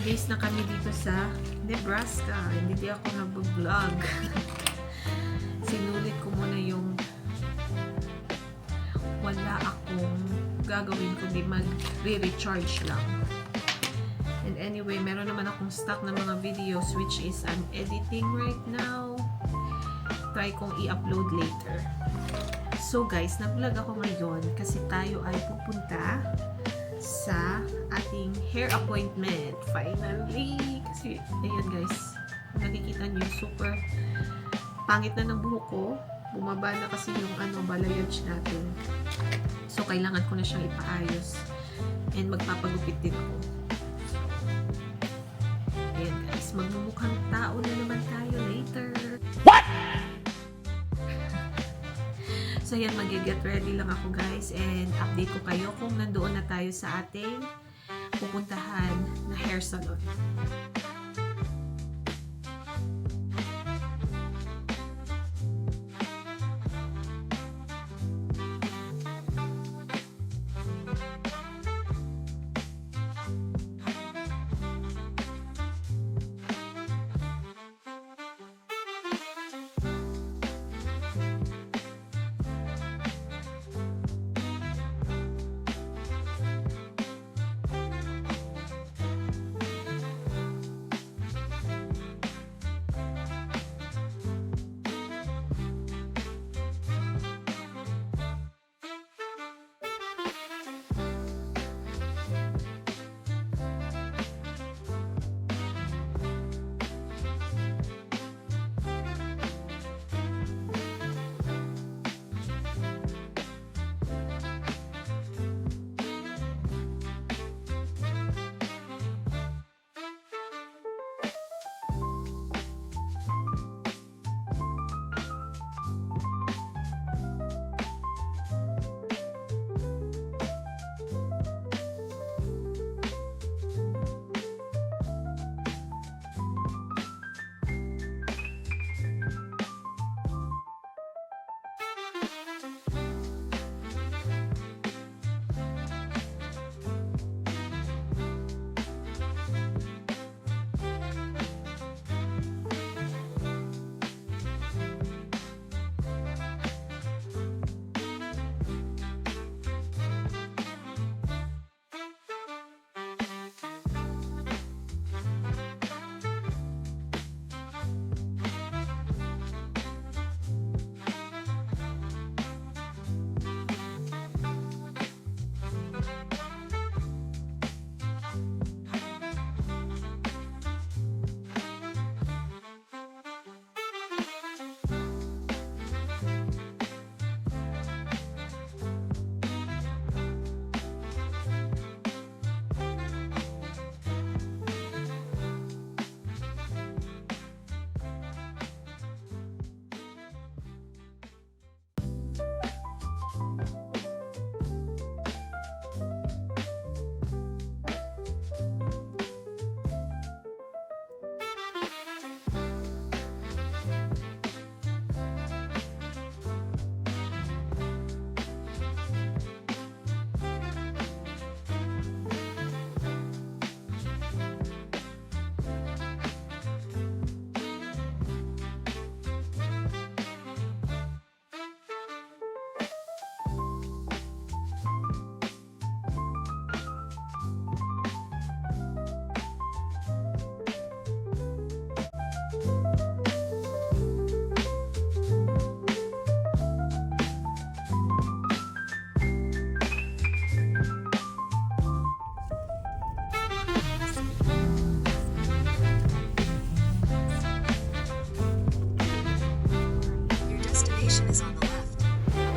days na kami dito sa Nebraska. Hindi ako nag-vlog. Sinulit ko muna yung wala akong gagawin kundi mag-recharge lang. And anyway, meron naman akong stock na mga videos which is I'm editing right now. Try kong i-upload later. So guys, nag-vlog ako ngayon kasi tayo ay pupunta sa ating hair appointment. Finally! Kasi, ayan guys, nakikita niyo, super pangit na ng buhok ko. Bumaba na kasi yung balayage natin. So, kailangan ko na siyang ipaayos. And magpapagupit din ako. Ayan guys, magmumukhang tao na naman tayo later. What? So, ayan, mag-get ready lang ako guys. And update ko kayo kung nandoon na tayo sa ating pupuntahan na hair salon.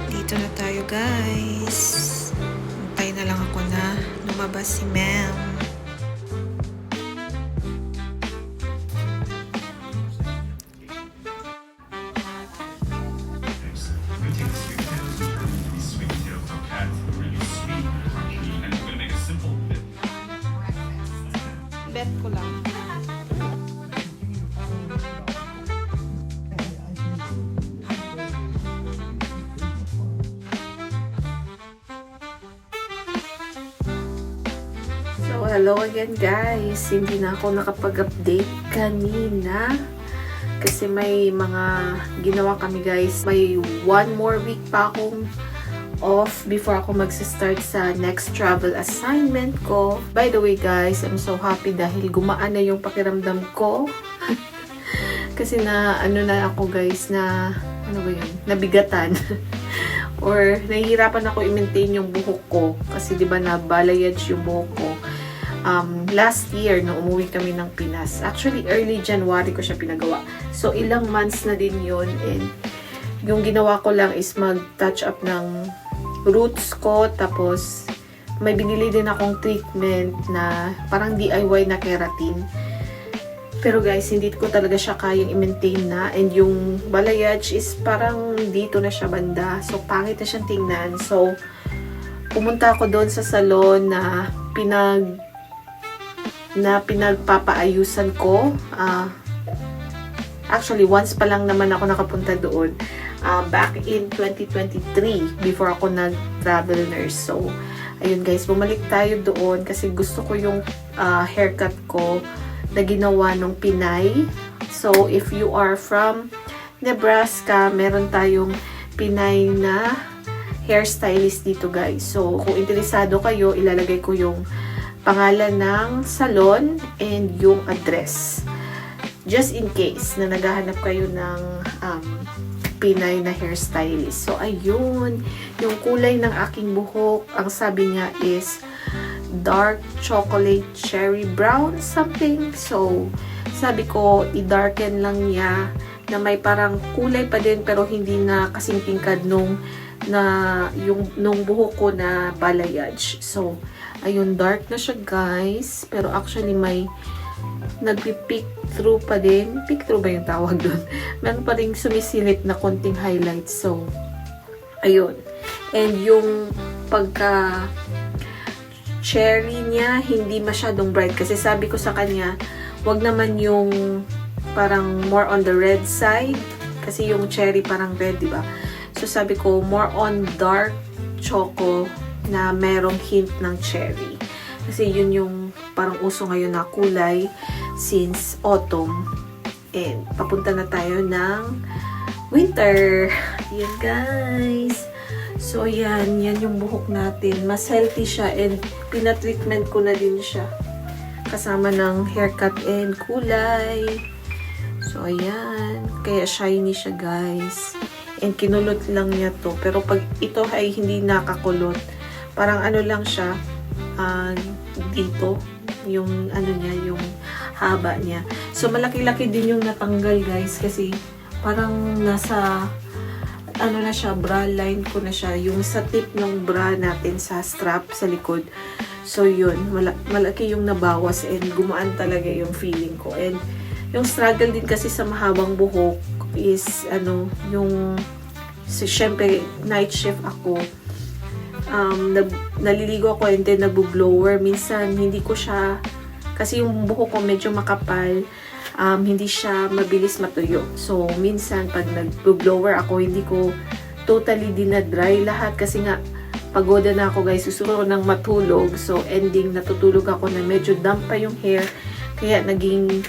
Dito na tayo guys. Hintay na lang ako na lumabas si ma'am. Bet ko lang. So, hello again guys. Hindi na ako nakapag-update kanina kasi may mga ginawa kami guys. May 1 more week pa akong off before ako mag-start sa next travel assignment ko. By the way guys, I'm so happy dahil gumaan na yung pakiramdam ko. Kasi na ako guys na nabigatan. Or nahihirapan ako i-maintain yung buhok ko kasi 'di ba na balayage yung buhok ko. Last year no umuwi kami ng Pinas. Actually early January ko siya pinagawa. So ilang months na din 'yon, and yung ginawa ko lang is mag-touch up ng roots ko, tapos may binili din akong treatment na parang DIY na keratin. Pero guys, hindi ko talaga siya kayang i-maintain na. And yung balayage is parang dito na siya banda. So, pangit na siyang tingnan. So, pumunta ako doon sa salon na pinagpapaayusan ko. Actually, once pa lang naman ako nakapunta doon. Back in 2023, before ako nag-travel nurse. So, ayun guys, bumalik tayo doon kasi gusto ko yung haircut ko na ginawa ng Pinay. So, if you are from Nebraska, meron tayong Pinay na hairstylist dito guys. So, kung interesado kayo, ilalagay ko yung pangalan ng salon and yung address. Just in case na naghahanap kayo ng Pinay na hairstylist. So, ayun. Yung kulay ng aking buhok, ang sabi niya is dark chocolate cherry brown something. So, sabi ko, i-darken lang niya na may parang kulay pa din pero hindi na kasing tingkad nung buhok ko na balayage. So, ayun, dark na siya guys. Pero actually may nagpi-peek through pa din. Peek through ba yung tawag doon? Meron pa rin sumisilip na konting highlights. So, ayun. And yung pagka cherry niya, hindi masyadong bright. Kasi sabi ko sa kanya, wag naman yung parang more on the red side. Kasi yung cherry parang red, diba? So, sabi ko, more on dark choco na merong hint ng cherry. Kasi yun yung parang uso ngayon na kulay since autumn. And papunta na tayo ng winter. Yan guys. So, yan yung buhok natin. Mas healthy siya and pinatreatment ko na din siya. Kasama ng haircut and kulay. So, ayan. Kaya shiny siya, guys. And kinulot lang niya to. Pero pag ito ay hindi nakakulot, parang ano lang siya, dito. Yung ano niya, yung haba niya. So, malaki-laki din yung natanggal, guys. Kasi parang nasa ano na siya, bra line ko na siya. Yung sa tip ng bra natin sa strap sa likod. So, yun. Malaki yung nabawas and gumaan talaga yung feeling ko. And yung struggle din kasi sa mahabang buhok is, syempre, night shift ako. Naliligo ako and then nagbo-blower. Minsan, hindi ko siya, kasi yung buhok ko medyo makapal. Hindi siya mabilis matuyo. So, minsan, pag nag-blower ako, hindi ko totally dinadry lahat. Kasi nga, pagoda na ako guys. Gusto ko nang matulog. So, ending, natutulog ako na medyo damp pa yung hair. Kaya, naging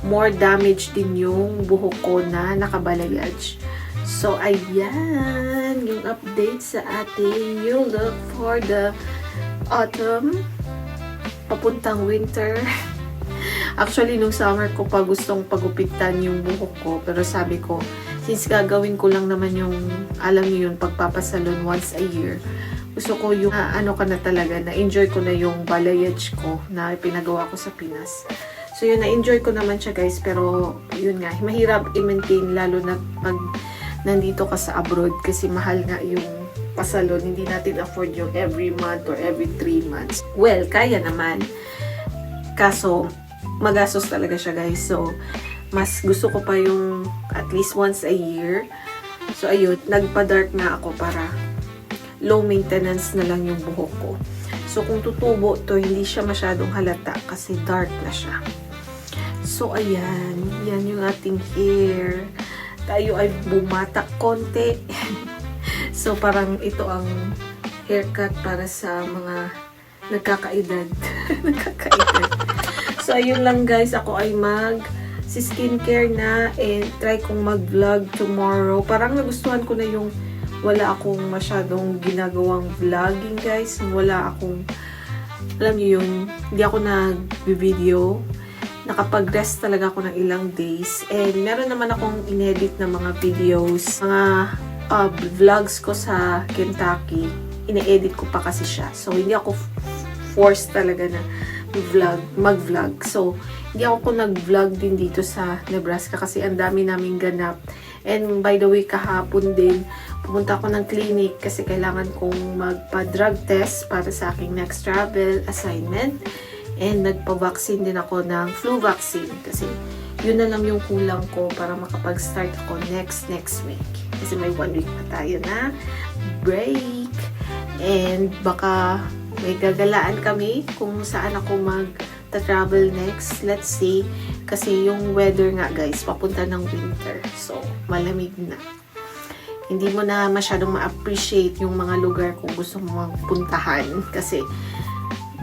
more damage din yung buhok ko na nakabalayage. So, ayan. Yung update sa ating you look for the autumn. Papuntang winter. Actually, nung summer ko pa gustong pagupitan yung buhok ko. Pero sabi ko, since gagawin ko lang naman yung, alam niyo yun, pagpapasalon once a year. Gusto ko yung, na-enjoy ko na yung balayage ko na pinagawa ko sa Pinas. So, yun, na-enjoy ko naman siya, guys. Pero, yun nga, mahirap i-maintain lalo na pag nandito ka sa abroad. Kasi mahal nga yung pasalon. Hindi natin afford yung every month or every 3 months. Well, kaya naman. Kaso, magastos talaga siya guys. So, mas gusto ko pa yung at least once a year. So, ayun, nagpa-dark na ako para low maintenance na lang yung buhok ko. So, kung tutubo to, hindi siya masyadong halata kasi dark na siya. So, ayan. Yan yung ating hair. Tayo ay bumatak konti. So, parang ito ang haircut para sa mga Nagkakaedad. Nagkakaedad. So, ayun lang guys. Ako ay si skincare na and try kong mag-vlog tomorrow. Parang nagustuhan ko na yung wala akong masyadong ginagawang vlogging guys. Wala akong, alam niyo yun, hindi ako nag-video. Nakapag-rest talaga ako ng ilang days. And meron naman akong inedit na mga videos, mga vlogs ko sa Kentucky. Ine-edit ko pa kasi siya. So, hindi ako forced talaga na mag-vlog. So, hindi ako nag-vlog din dito sa Nebraska kasi ang dami naming ganap. And by the way, kahapon din, pumunta ako ng clinic kasi kailangan kong magpa-drug test para sa aking next travel assignment. And nagpa-vaccine din ako ng flu vaccine kasi yun na lang yung kulang ko para makapag-start ako next week. Kasi may 1 week pa tayo na break. And baka may gagalaan kami kung saan ako mag-travel next. Let's see. Kasi yung weather nga guys, papunta ng winter. So, malamig na. Hindi mo na masyadong ma-appreciate yung mga lugar kung gusto mo magpuntahan. Kasi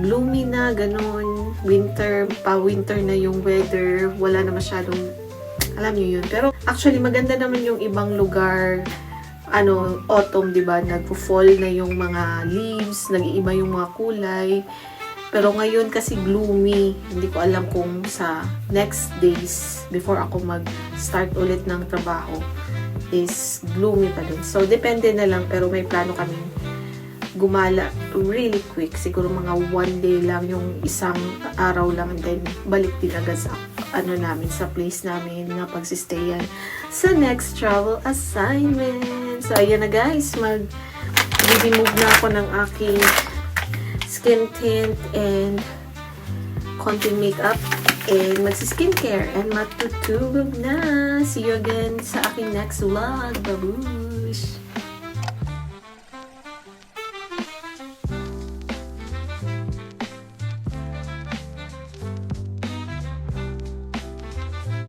gloomy na, ganun. Winter na yung weather. Wala na masyadong, alam niyo yun. Pero actually, maganda naman yung ibang lugar. Autumn, diba? Nagpo-fall na yung mga leaves, nag-iiba yung mga kulay. Pero ngayon kasi gloomy. Hindi ko alam kung sa next days, before ako mag-start ulit ng trabaho, is gloomy pa din. So, depende na lang. Pero may plano kami gumala really quick. Siguro mga 1 day lang, yung isang araw lang, and then balik din agad sa namin, sa place namin na pagsistayan sa next travel assignment. So, ayan na guys, mag-remove na ako ng aking skin tint and konting makeup and magsi-skincare and matutulog na. See you again sa aking next vlog. Babush!